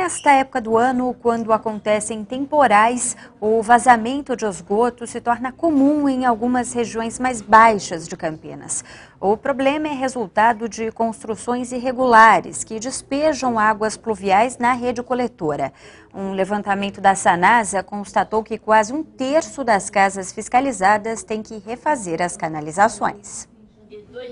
Nesta época do ano, quando acontecem temporais, o vazamento de esgoto se torna comum em algumas regiões mais baixas de Campinas. O problema é resultado de construções irregulares que despejam águas pluviais na rede coletora. Um levantamento da Sanasa constatou que quase um terço das casas fiscalizadas tem que refazer as canalizações.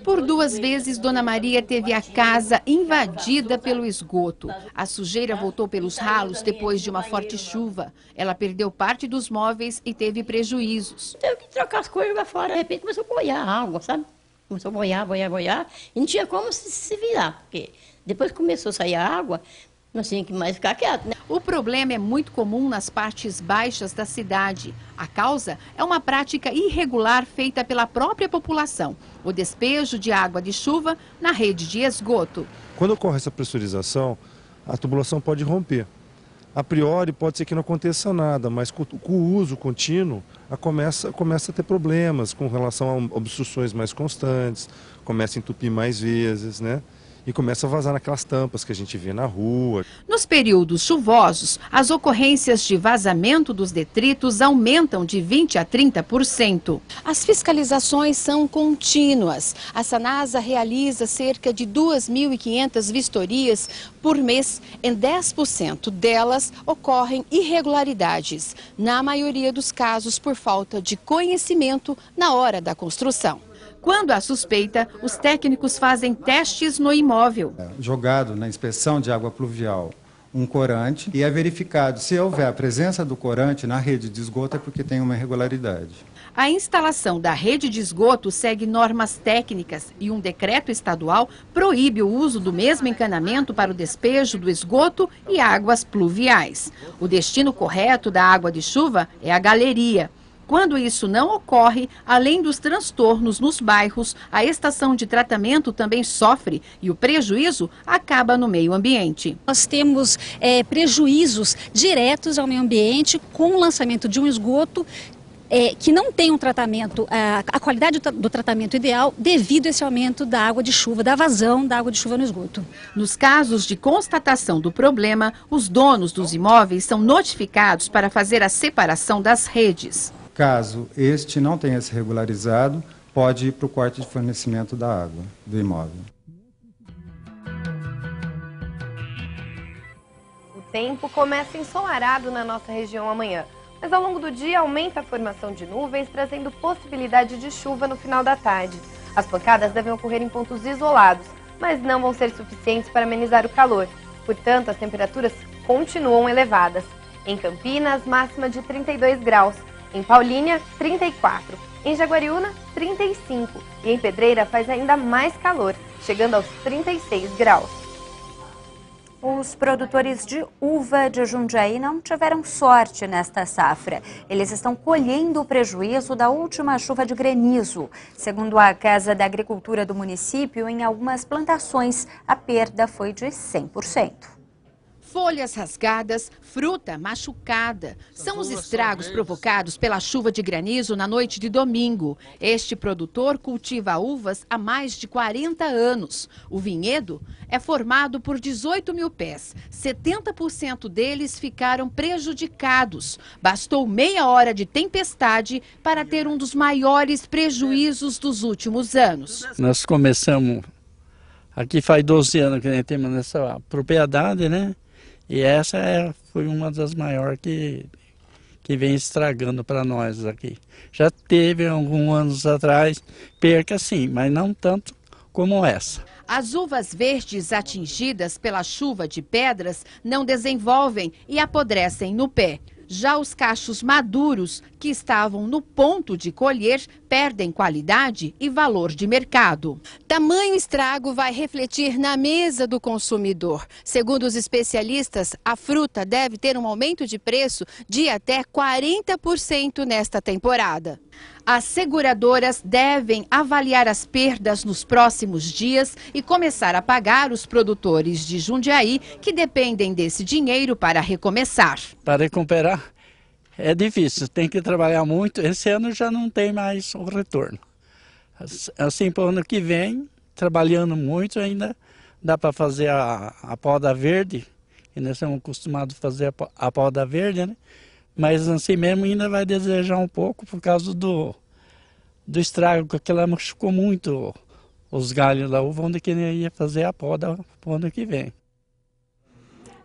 Por 2 vezes, Dona Maria teve a casa invadida pelo esgoto. A sujeira voltou pelos ralos depois de uma forte chuva. Ela perdeu parte dos móveis e teve prejuízos. Teve que trocar as coisas lá fora. De repente começou a boiar a água, sabe? Começou a boiar. E não tinha como se virar, porque depois que começou a sair a água, nós tínhamos que mais ficar quieto, né? O problema é muito comum nas partes baixas da cidade. A causa é uma prática irregular feita pela própria população. O despejo de água de chuva na rede de esgoto. Quando ocorre essa pressurização, a tubulação pode romper. A priori pode ser que não aconteça nada, mas com o uso contínuo começa a ter problemas com relação a obstruções mais constantes, começa a entupir mais vezes, né? E começa a vazar naquelas tampas que a gente vê na rua. Nos períodos chuvosos, as ocorrências de vazamento dos detritos aumentam de 20% a 30%. As fiscalizações são contínuas. A Sanasa realiza cerca de 2.500 vistorias por mês. Em 10% delas ocorrem irregularidades, na maioria dos casos por falta de conhecimento na hora da construção. Quando há suspeita, os técnicos fazem testes no imóvel. Jogado na inspeção de água pluvial um corante e é verificado se houver a presença do corante na rede de esgoto é porque tem uma irregularidade. A instalação da rede de esgoto segue normas técnicas e um decreto estadual proíbe o uso do mesmo encanamento para o despejo do esgoto e águas pluviais. O destino correto da água de chuva é a galeria. Quando isso não ocorre, além dos transtornos nos bairros, a estação de tratamento também sofre e o prejuízo acaba no meio ambiente. Nós temos prejuízos diretos ao meio ambiente com o lançamento de um esgoto que não tem um tratamento, a qualidade do tratamento ideal devido a esse aumento da água de chuva, da vazão da água de chuva no esgoto. Nos casos de constatação do problema, os donos dos imóveis são notificados para fazer a separação das redes. Caso este não tenha se regularizado, pode ir para o corte de fornecimento da água do imóvel. O tempo começa ensolarado na nossa região amanhã, mas ao longo do dia aumenta a formação de nuvens, trazendo possibilidade de chuva no final da tarde. As pancadas devem ocorrer em pontos isolados, mas não vão ser suficientes para amenizar o calor. Portanto, as temperaturas continuam elevadas. Em Campinas, máxima de 32 graus. Em Paulínia, 34. Em Jaguariúna, 35. E em Pedreira faz ainda mais calor, chegando aos 36 graus. Os produtores de uva de Jundiaí não tiveram sorte nesta safra. Eles estão colhendo o prejuízo da última chuva de granizo. Segundo a Casa da Agricultura do município, em algumas plantações, a perda foi de 100%. Folhas rasgadas, fruta machucada. São os estragos provocados pela chuva de granizo na noite de domingo. Este produtor cultiva uvas há mais de 40 anos. O vinhedo é formado por 18 mil pés. 70% deles ficaram prejudicados. Bastou meia hora de tempestade para ter um dos maiores prejuízos dos últimos anos. Nós começamos, aqui faz 12 anos que a gente temos essa propriedade, né? E essa foi uma das maiores que vem estragando para nós aqui. Já teve alguns anos atrás perca sim, mas não tanto como essa. As uvas verdes atingidas pela chuva de pedras não desenvolvem e apodrecem no pé. Já os cachos maduros, que estavam no ponto de colher, perdem qualidade e valor de mercado. Tamanho estrago vai refletir na mesa do consumidor. Segundo os especialistas, a fruta deve ter um aumento de preço de até 40% nesta temporada. As seguradoras devem avaliar as perdas nos próximos dias e começar a pagar os produtores de Jundiaí que dependem desse dinheiro para recomeçar. Para recuperar é difícil, tem que trabalhar muito. Esse ano já não tem mais o retorno. Assim, para o ano que vem, trabalhando muito ainda, dá para fazer a poda verde, E nós estamos acostumados a fazer a poda verde, né? Mas assim mesmo ainda vai desejar um pouco por causa do estrago, porque ela machucou muito os galhos da uva, onde que ia fazer a poda para o ano que vem.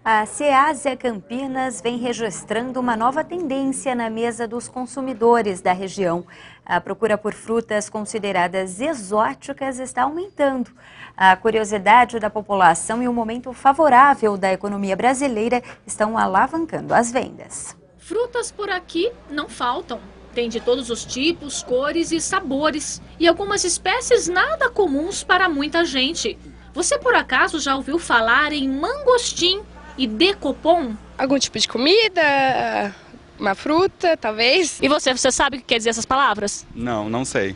A Ceasa Campinas vem registrando uma nova tendência na mesa dos consumidores da região. A procura por frutas consideradas exóticas está aumentando. A curiosidade da população e o momento favorável da economia brasileira estão alavancando as vendas. Frutas por aqui não faltam. Tem de todos os tipos, cores e sabores. E algumas espécies nada comuns para muita gente. Você por acaso já ouviu falar em mangostim e decopom? Algum tipo de comida, uma fruta, talvez. E você sabe o que quer dizer essas palavras? Não sei.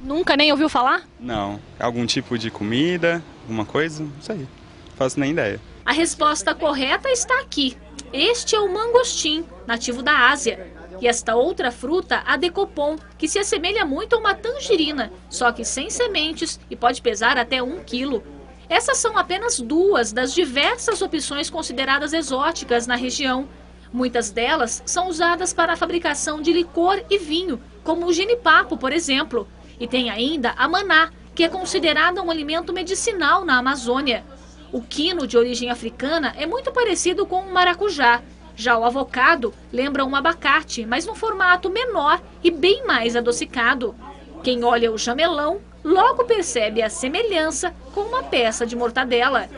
Nunca nem ouviu falar? Não. Algum tipo de comida, alguma coisa? Não sei. Não faço nem ideia. A resposta correta está aqui. Este é o mangostim, nativo da Ásia. E esta outra fruta, a decopom, que se assemelha muito a uma tangerina, só que sem sementes e pode pesar até 1 quilo. Essas são apenas 2 das diversas opções consideradas exóticas na região. Muitas delas são usadas para a fabricação de licor e vinho, como o jenipapo, por exemplo. E tem ainda a maná, que é considerada um alimento medicinal na Amazônia. O quino, de origem africana, é muito parecido com o maracujá. Já o avocado lembra um abacate, mas num formato menor e bem mais adocicado. Quem olha o jamelão logo percebe a semelhança com uma peça de mortadela.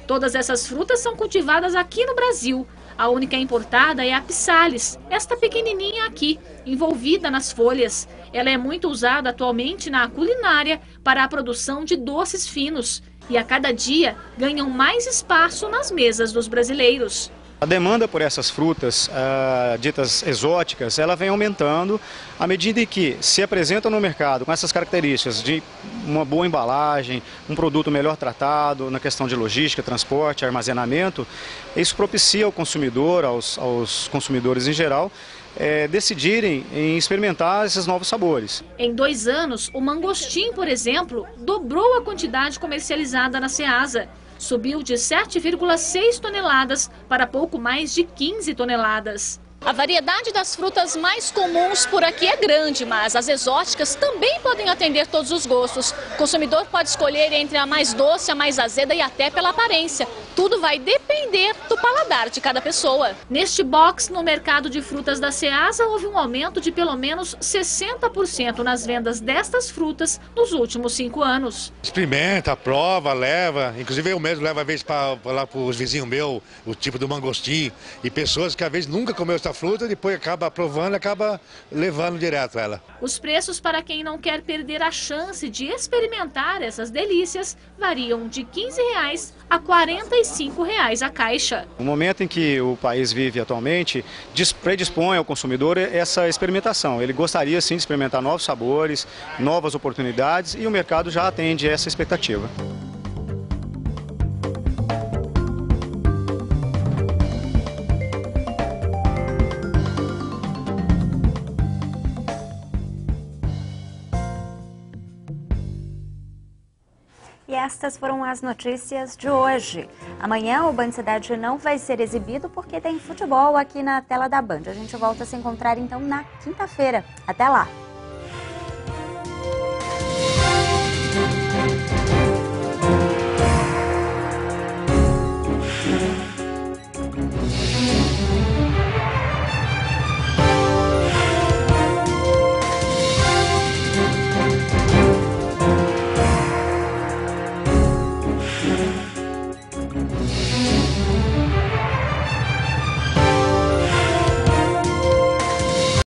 Todas essas frutas são cultivadas aqui no Brasil. A única importada é a psales, esta pequenininha aqui, envolvida nas folhas. Ela é muito usada atualmente na culinária para a produção de doces finos. E a cada dia ganham mais espaço nas mesas dos brasileiros. A demanda por essas frutas ditas exóticas, ela vem aumentando à medida em que se apresentam no mercado com essas características de uma boa embalagem, um produto melhor tratado na questão de logística, transporte, armazenamento. Isso propicia ao consumidor, aos consumidores em geral, decidirem em experimentar esses novos sabores. Em 2 anos, o mangostim, por exemplo, dobrou a quantidade comercializada na Ceasa. Subiu de 7,6 toneladas para pouco mais de 15 toneladas. A variedade das frutas mais comuns por aqui é grande, mas as exóticas também podem atender todos os gostos. O consumidor pode escolher entre a mais doce, a mais azeda e até pela aparência. Tudo vai depender do paladar de cada pessoa. Neste box, no mercado de frutas da Ceasa, houve um aumento de pelo menos 60% nas vendas destas frutas nos últimos 5 anos. Experimenta, prova, leva. Inclusive eu mesmo levo às vezes para lá para os vizinhos meus, o tipo do mangostim. E pessoas que às vezes nunca comeu essa fruta, depois acaba provando e acaba levando direto ela. Os preços para quem não quer perder a chance de experimentar essas delícias variam de R$ 15 a R$ 45 a caixa. O momento em que o país vive atualmente predispõe ao consumidor essa experimentação. Ele gostaria sim de experimentar novos sabores, novas oportunidades e o mercado já atende essa expectativa. E estas foram as notícias de hoje. Amanhã o Band Cidade não vai ser exibido porque tem futebol aqui na tela da Band. A gente volta a se encontrar então na quinta-feira. Até lá!